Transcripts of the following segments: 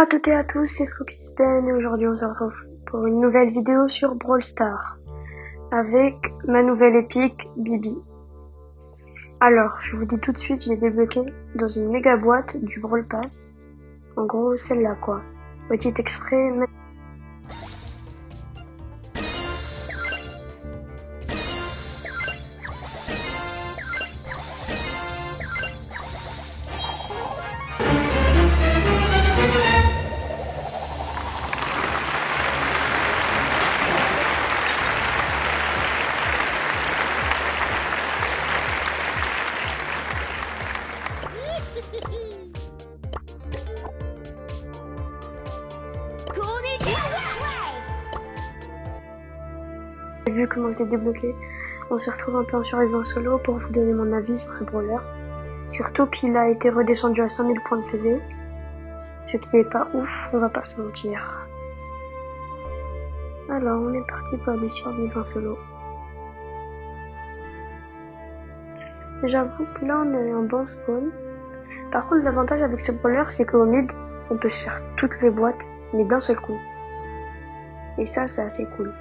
à toutes et à tous, c'est FoxysBen et aujourd'hui on se retrouve pour une nouvelle vidéo sur Brawl Stars avec ma nouvelle épique Bibi. Alors, je vous dis tout de suite, je l'ai débloqué dans une méga boîte du Brawl Pass. En gros, celle-là quoi. Petit extrait. Vu comment je l'ai débloqué, on se retrouve un peu en survivant solo pour vous donner mon avis sur ce brawler. Surtout qu'il a été redescendu à 5000 points de PV. Ce qui est pas ouf, on va pas se mentir. Alors, on est parti pour des survivants solo. J'avoue que là, on est en bon spawn. Par contre, l'avantage avec ce brawler, c'est qu'au mid, on peut se faire toutes les boîtes, mais d'un seul coup. Et ça, c'est assez cool.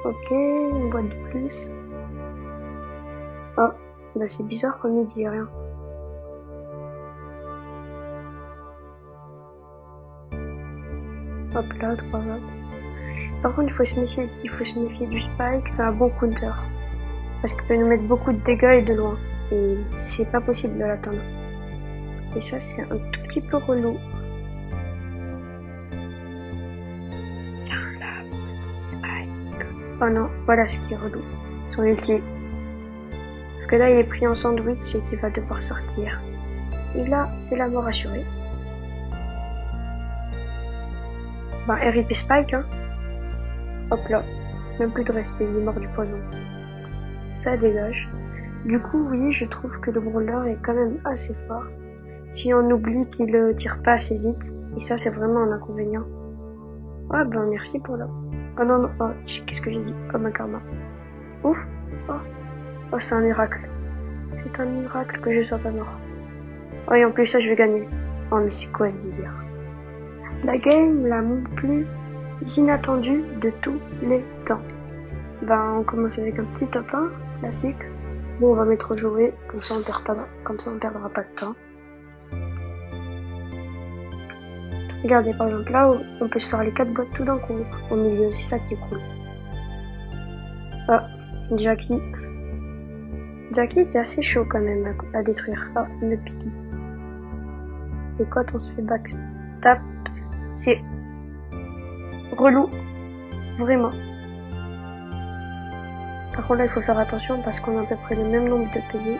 Ok, une boîte de plus. Oh, bah c'est bizarre qu'on ait dit rien. Hop là, 3 votes. Par contre, il faut se méfier du Spike, c'est un bon counter. Parce qu'il peut nous mettre beaucoup de dégâts et de loin. Et c'est pas possible de l'atteindre. Et ça, c'est un tout petit peu relou. Tiens là, petit Spike. Oh non, voilà ce qui est relou. Son ulti. Parce que là, il est pris en sandwich et qu'il va devoir sortir. Et là, c'est la mort assurée. Bah, RIP Spike, hein. Hop là. Même plus de respect, il est mort du poison. Ça dégage. Du coup, oui, je trouve que le brawler est quand même assez fort. Si on oublie qu'il tire pas assez vite. Et ça, c'est vraiment un inconvénient. Ah ben, merci pour là. Oh non, non, oh, qu'est-ce que j'ai dit? Comme un karma. Ouf. Oh, c'est un miracle. C'est un miracle que je sois pas mort. Oh, et en plus, ça, je vais gagner. Oh, mais c'est quoi ce délire? La game la plus inattendue de tous les temps. Ben, on commence avec un petit top 1, classique. Bon, on va mettre jouer, comme ça on perdra pas de temps. Regardez, par exemple, là, on peut se faire les 4 boîtes tout d'un coup, au milieu, c'est ça qui est cool. Ah, Jackie. Jackie, c'est assez chaud quand même à détruire. Ah, une pique. Et quand on se fait backstab, c'est relou. Vraiment. Par contre, là, il faut faire attention parce qu'on a à peu près le même nombre de PV.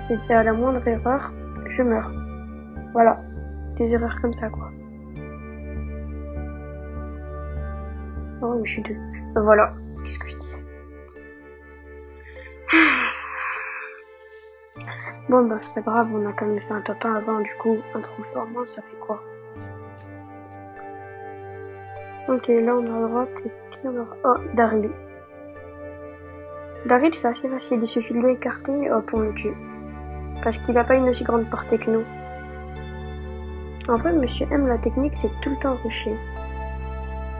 Et à la moindre erreur, je meurs. Voilà. Des erreurs comme ça, quoi. Oh, mais je suis deux. Voilà. Qu'est-ce que je disais? Bon, bah, c'est pas grave, on a quand même fait un top 1 avant, du coup, un trophée en moins, ça fait quoi? Ok, là, on a à droite, et puis on a... Oh, Daryl. Daryl, c'est assez facile, il suffit de l'écarter, et hop, on le tue. Parce qu'il a pas une aussi grande portée que nous. En vrai, Monsieur M, la technique, c'est tout le temps rusher.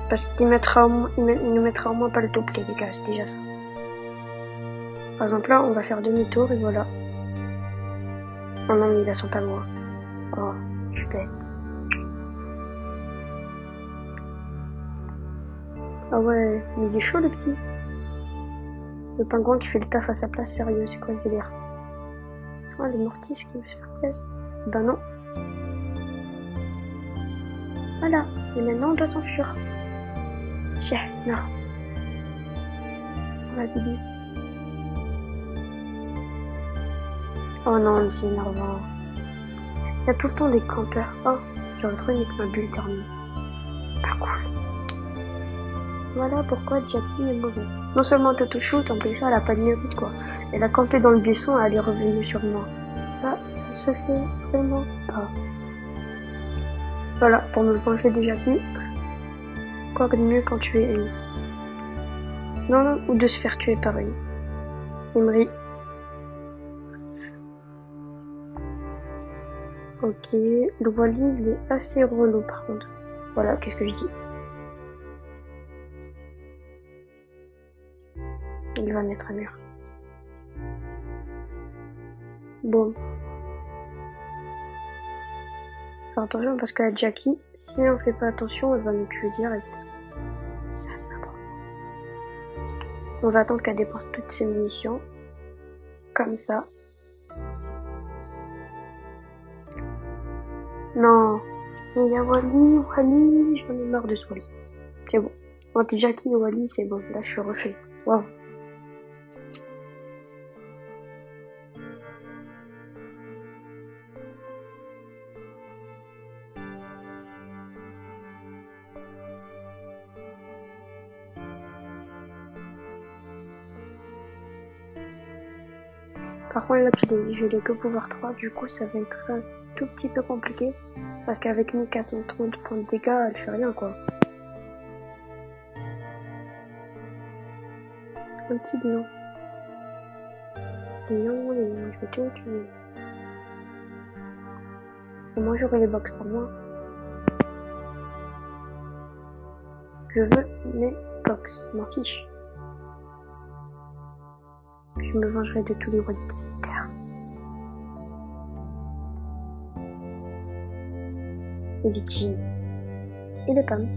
Parce qu'il nous mettra au moins pas le double, les dégâts, c'est déjà ça. Par exemple, là, on va faire demi-tour, et voilà. Oh non, mais il a son pas moi. Oh, je suis bête. Ah ouais, mais il est chaud, le petit. Le pingouin qui fait le taf à sa place, sérieux, c'est quoi ce délire? Oh, le mortis qui veut se faire plaisir. Ben non. Voilà, et maintenant on doit s'enfuir. Non. On va Bibi. Oh non, mais c'est énervant. Il y a tout le temps des campeurs. Oh, j'ai retrouvé avec ma bulle terminée. Pas cool. Voilà pourquoi Jackie est mauvais. Non seulement t'as tout shoot, en plus ça, elle a pas de mérite quoi. Elle a campé dans le buisson, elle est revenue sur moi. Ça se fait vraiment pas. Voilà, pour me venger de Jackie. Quoi que de mieux quand tu es élu. Non, ou de se faire tuer pareil. Emery. Ok, le Wally il est assez relou par contre. Voilà, qu'est-ce que je dis? Il va mettre un mur. Bon. Faire attention parce que la Jackie, si on fait pas attention, elle va nous tuer direct. Ça bon. On va attendre qu'elle dépense toutes ses munitions. Comme ça. Non. Il y a Wally, j'en ai marre de ce Wally. C'est bon. Entre Jackie et Wally, c'est bon. Là, je suis refait. Waouh. Par contre, là, je l'ai que pouvoir 3, du coup, ça va être un tout petit peu compliqué. Parce qu'avec 1430 points de dégâts, elle fait rien, quoi. Un petit lion. Lion, je vais tout tuer. Et moi, j'aurai les box pour moi. Je veux mes box, je m'en fiche. Je me vengerai de tous les rois de cette terre. Et des jeans. Et des pommes.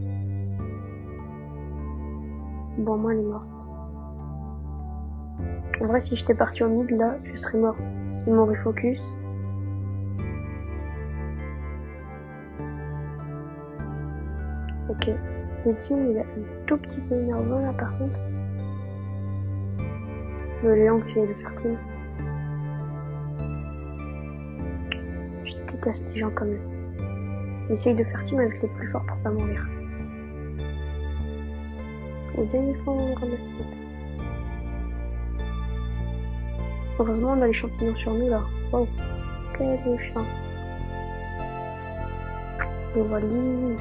Bon, moi, elle est morte. En vrai, si j'étais parti au mid, là, je serais mort. Ils m'auraient focus. Ok. Le team, il est un tout petit peu énervant, là, par contre. Le Léon que j'ai de faire team. Je déteste les gens comme eux. Essaye de faire team avec les plus forts pour pas mourir. Ou bien il faut ramasser. Heureusement on a les champignons sur nous là. Wow, quelle chance. Le Wally.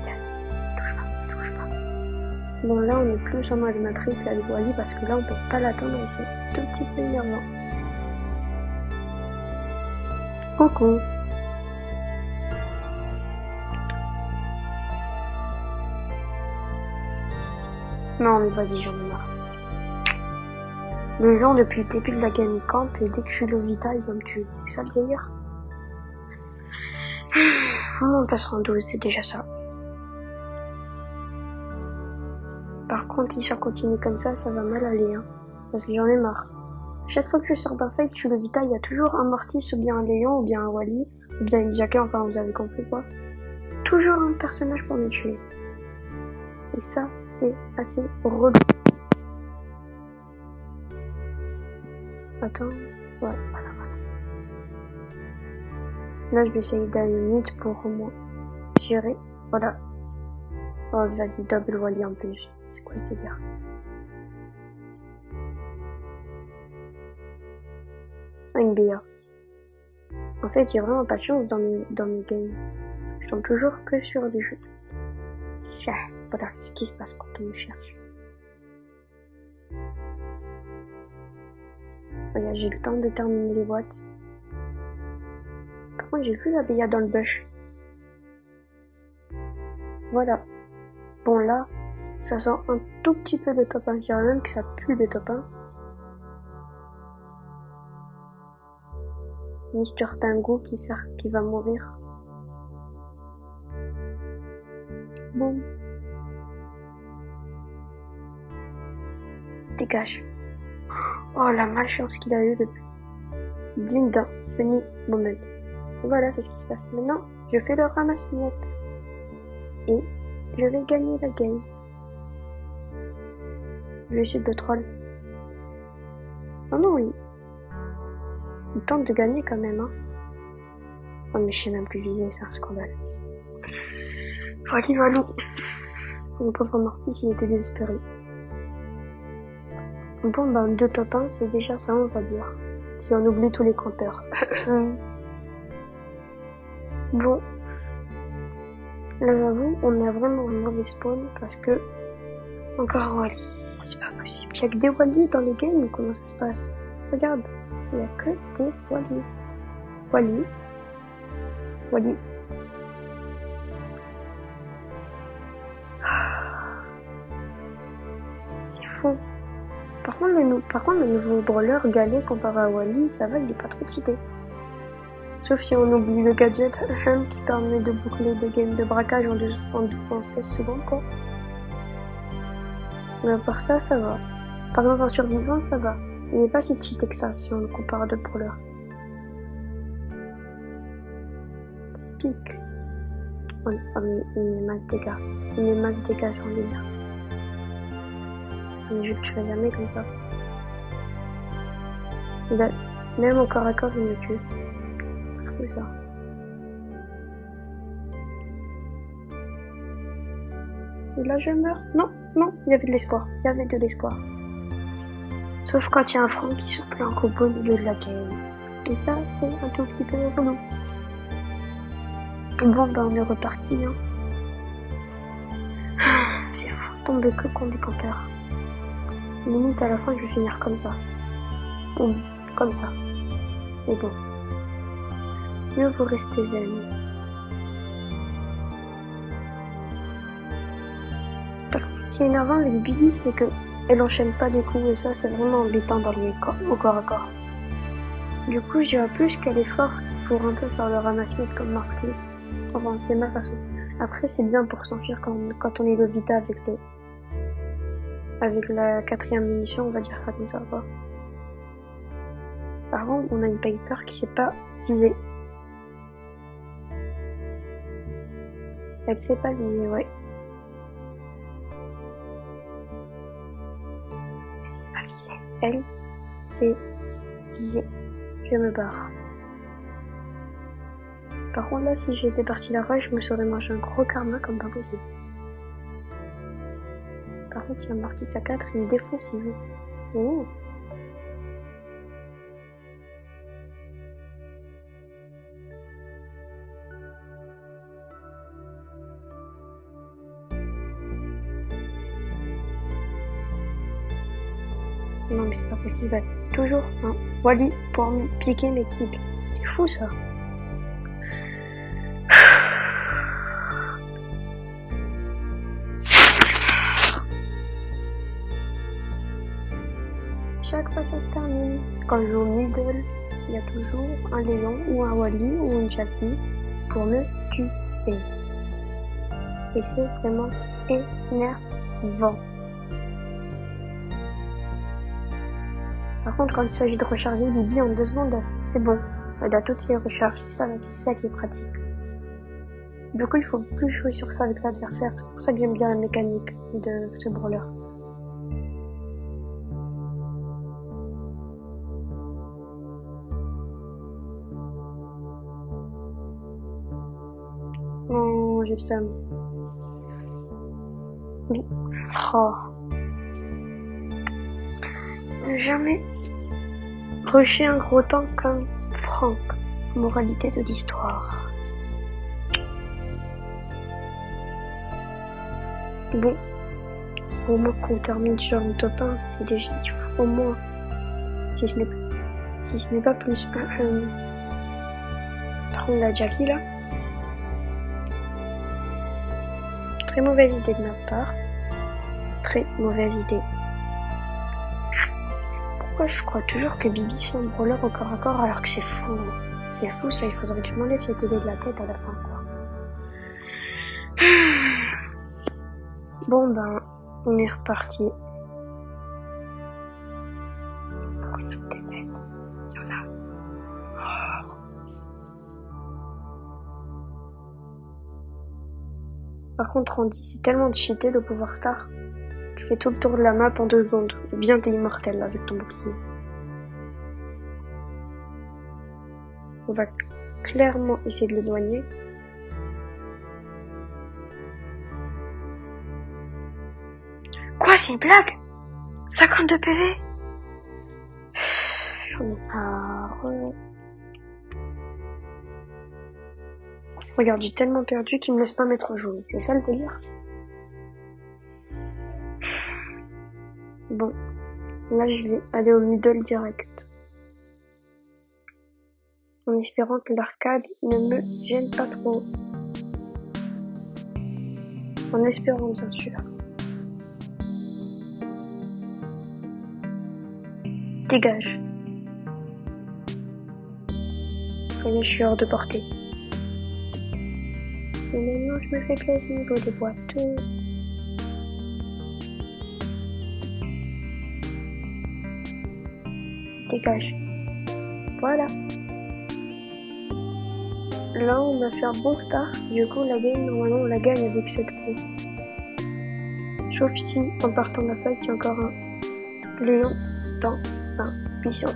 Yes, touche pas. Bon là on est plus sur animatrice avec Wally parce que là on peut pas l'attendre et c'est tout petit peu énervant. Coucou. Non mais vas-y, j'en ai marre. Le gens depuis le début de la game camp et dès que je suis le Vita il va me tuer. C'est ça le délire. On passera en 12, c'est déjà ça. Par contre si ça continue comme ça va mal aller hein. Parce que j'en ai marre. Chaque fois que je sors d'un fight, je suis le Vita, il y a toujours un Mortis ou bien un Léon ou bien un Wally ou bien une Jackie, enfin vous avez compris quoi. Toujours un personnage pour me tuer. Et ça, c'est assez relou. Attends, ouais, voilà. Là, je vais essayer d'aller vite pour au moins gérer. Voilà. Oh, vas-y, double Wally en plus. C'est quoi ce délire? Une BA. En fait, j'ai vraiment pas de chance dans mes games. Je tombe toujours que sur des jeux. Voilà ce qui se passe quand on me cherche. Regarde, j'ai le temps de terminer les boîtes. Par contre, j'ai vu la BA dans le bush. Voilà. Bon, là, ça sent un tout petit peu de top 1. Je dirais même que ça pue de top 1. Mister Pingo qui va mourir. Bon. Dégage. Oh la malchance qu'il a eu depuis. Digne d'un funny moment. Voilà, c'est ce qui se passe. Maintenant, je fais le ramasse-miettes. Et je vais gagner la game. Je vais essayer de troll. Oh non, il tente de gagner quand même, hein. Oh mais je sais même plus viser, c'est un scandale. Voilà. Le pauvre Mortis, il était désespéré. Bon, bah, 2 top 1, c'est déjà ça, on va dire. Si on oublie tous les compteurs. Bon. Là, j'avoue, on a vraiment un mauvais spawn parce que... Encore Wally. C'est pas possible. Il y a que des Wally dans les games, comment ça se passe? Regarde. Il y a que des Wally. Wally. Wally. C'est fou. Par contre, le nouveau brawler Galet comparé à Wally, ça va, il est pas trop cheaté. Sauf si on oublie le gadget Hum qui permet de boucler des games de braquage en 16 secondes, quoi. Mais à part ça, ça va. Par exemple, en survivance, ça va. Il n'est pas si cheaté que ça si on le compare à d'autres brawlers. Speak. Oh, mais il met masse dégâts. Il met masse dégâts sans délire. Mais je le tuerai jamais comme ça. Même au corps à corps, il me tue. Je fous ça. Et là, je meurs. Non, non, il y avait de l'espoir. Il y avait de l'espoir. Sauf quand il y a un Franck qui se planque au beau milieu de la game. Et ça, c'est un tout petit peu relou. Bon, ben on est reparti. Hein. C'est fou de tomber que contre des campeurs. Limite, à la fin, je vais finir comme ça. Boum, comme ça. Mais bon. Mieux vous restez zen. Par contre, ce qui est énervant avec Billy, c'est que elle enchaîne pas des coups et ça, c'est vraiment embêtant dans au corps à corps. Du coup, je dirais plus qu'elle est forte pour un peu faire le ramasse-mid comme Marquis. Enfin, c'est ma façon. Après, c'est bien pour s'enfuir quand on est Lovita avec la 4ème munition, on va dire ça comme ça, quoi. Par contre, on a une Piper qui sait pas viser. Elle sait pas viser, ouais. Elle sait viser. Je me barre. Par contre, là, si j'étais parti là-bas, je me serais mangé un gros karma comme pas possible. Par contre, il y a Mortis à 4, il me défonce, il veut. Oh. Non, mais c'est pas possible, il va toujours un Wally pour me piquer mes kills. C'est fou, ça. Chaque fois ça se termine. Quand je joue au middle, il y a toujours un Léon ou un Wally ou une Jackie pour me tuer. Et c'est vraiment énervant. Par contre, quand il s'agit de recharger Bibi en 2 secondes, c'est bon. Elle a toutes ses recharges, c'est ça qui est pratique. Du coup, il faut plus jouer sur ça avec l'adversaire. C'est pour ça que j'aime bien la mécanique de ce brawler. Non, j'ai le seum. Oui. Oh. Jamais rusher un gros tank comme Franck. Moralité de l'histoire. Bon. Au moins qu'on termine sur un top 1, c'est déjà au moins. Si ce n'est pas plus prendre la Jackie là. Très mauvaise idée de ma part. Très mauvaise idée. Pourquoi je crois toujours que Bibi c'est un brawler au corps à corps alors que c'est fou. C'est fou ça, il faudrait que je m'enlève cette idée de la tête à la fin quoi. Bon ben, on est reparti. Pour une autre défaite. Il y en a. Oh. Par contre, Andy, c'est tellement cheaté le pouvoir star. Tu fais tout le tour de la map en 2 secondes. Ou bien t'es immortel là, avec ton bouclier. On va clairement essayer de l'éloigner. Quoi, c'est une blague? 52 PV? J'en ai marre. Regarde, j'ai tellement perdu qu'il me laisse pas mettre jaune. C'est ça le délire? Bon. Là, je vais aller au middle direct. en espérant que l'arcade ne me gêne pas trop. En espérant, bien sûr. Dégage. Voyez, je suis hors de portée. Et maintenant, je me fais plaisir au niveau des boîteux. Dégage. Voilà. Là, on va faire bon start. Du coup, la game, normalement, on la gagne avec cette roue. Sauf ici, en partant de la feuille, il y a encore un lion dans un buisson.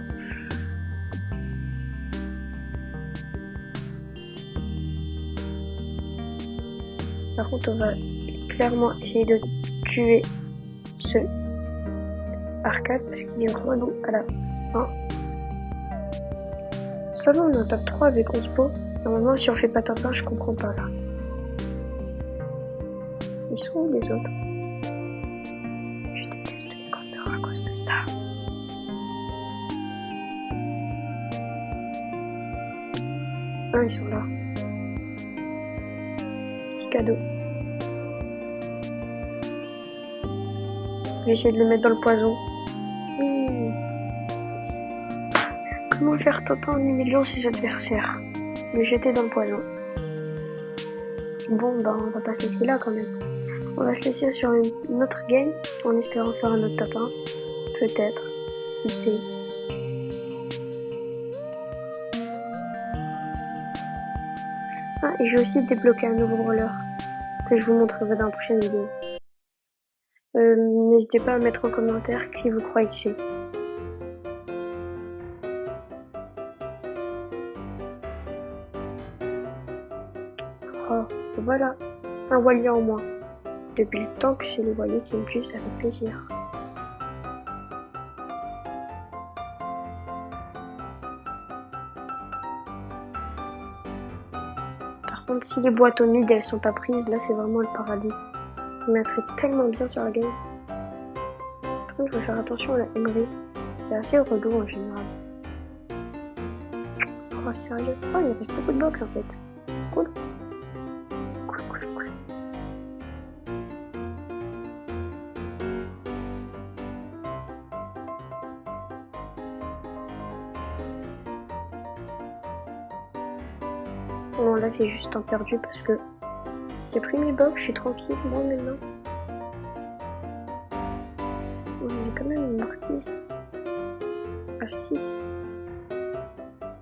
Par contre, on va clairement essayer de tuer ce arcade parce qu'il est relou à la fin. Ça va, on est en top 3 avec 11 pots. Normalement, si on fait pas top 1, je comprends pas là. Ils sont où les autres? Je déteste les campeurs à cause de ça. Ah, ils sont là. Petit cadeau. Je vais essayer de le mettre dans le poison. Oui. Comment faire top 1 en humiliant ses adversaires? Le jeter dans le poison. Bon, bah on va pas se laisser là quand même. On va se laisser sur une autre game en espérant faire un autre top 1. Peut-être. Qui sait. Ah, et j'ai aussi débloqué un nouveau roller que je vous montrerai dans la prochaine vidéo. N'hésitez pas à mettre en commentaire qui vous croyez que c'est. Oh, voilà, un Walia en moins. Depuis le temps que c'est le Walia qui me plaît, ça fait plaisir. Par contre, si les boîtes au mid elles sont pas prises, là c'est vraiment le paradis. Je mettrai tellement bien sur la game. Par contre, il faut faire attention à la MV. C'est assez relou en général. Oh, sérieux? Oh, il reste beaucoup de box en fait. Cool. Bon, là c'est juste temps perdu parce que j'ai pris mes box, je suis tranquille, moi maintenant. J'ai quand même une marquise à 6.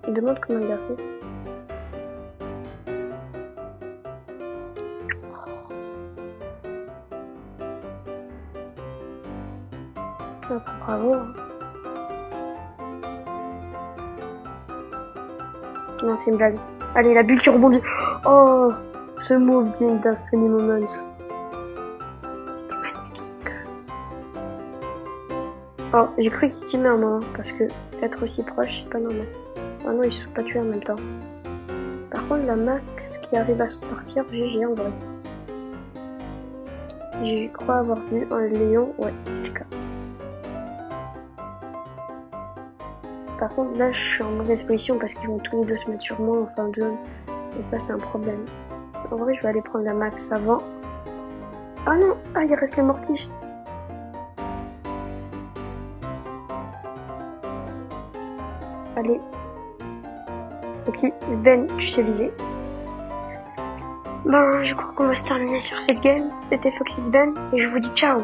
Il demande comment il a fait. Oh, bravo. Hein. Non, c'est une blague. Allez, la bulle qui rebondit. Oh, ce move vient d'un funny moments. C'était magnifique. Oh, j'ai cru qu'il teamait un moment parce que être aussi proche, c'est pas normal. Ah non, ils se sont pas tués en même temps. Par contre, la Max qui arrive à se sortir, GG en vrai. Je crois avoir vu un lion. Ouais, c'est le cas. Par contre, là, je suis en mauvaise position parce qu'ils vont tous les deux se mettre sur moi en fin de zone. Et ça, c'est un problème. En vrai, je vais aller prendre la Max avant. Ah non! Ah, il reste les mortiches. Allez. Ok, Ben, tu sais viser. Ben, je crois qu'on va se terminer sur cette game. C'était Foxy's Ben et je vous dis ciao!